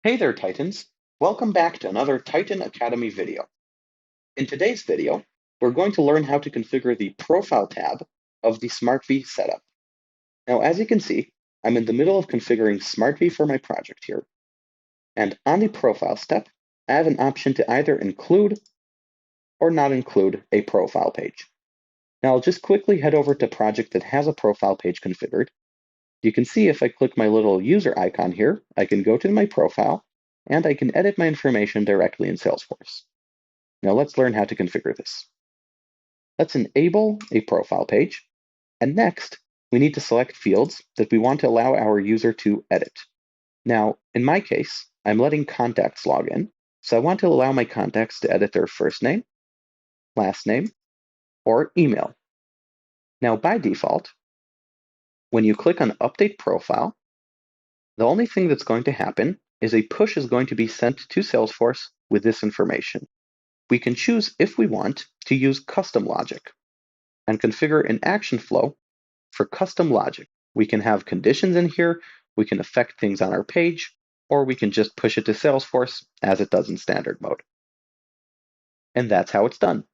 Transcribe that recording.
Hey there, Titans. Welcome back to another Titan Academy video. In today's video, we're going to learn how to configure the Profile tab of the SmartV setup. Now, as you can see, I'm in the middle of configuring SmartV for my project here. And on the Profile step, I have an option to either include or not include a profile page. Now, I'll just quickly head over to project that has a profile page configured. You can see if I click my little user icon here, I can go to my profile and I can edit my information directly in Salesforce. Now let's learn how to configure this. Let's enable a profile page, and next we need to select fields that we want to allow our user to edit. Now, in my case, I'm letting contacts log in, so I want to allow my contacts to edit their first name, last name, or email. Now, by default, when you click on Update Profile, the only thing that's going to happen is a push is going to be sent to Salesforce with this information. We can choose, if we want, to use custom logic and configure an action flow for custom logic. We can have conditions in here, we can affect things on our page, or we can just push it to Salesforce as it does in standard mode. And that's how it's done.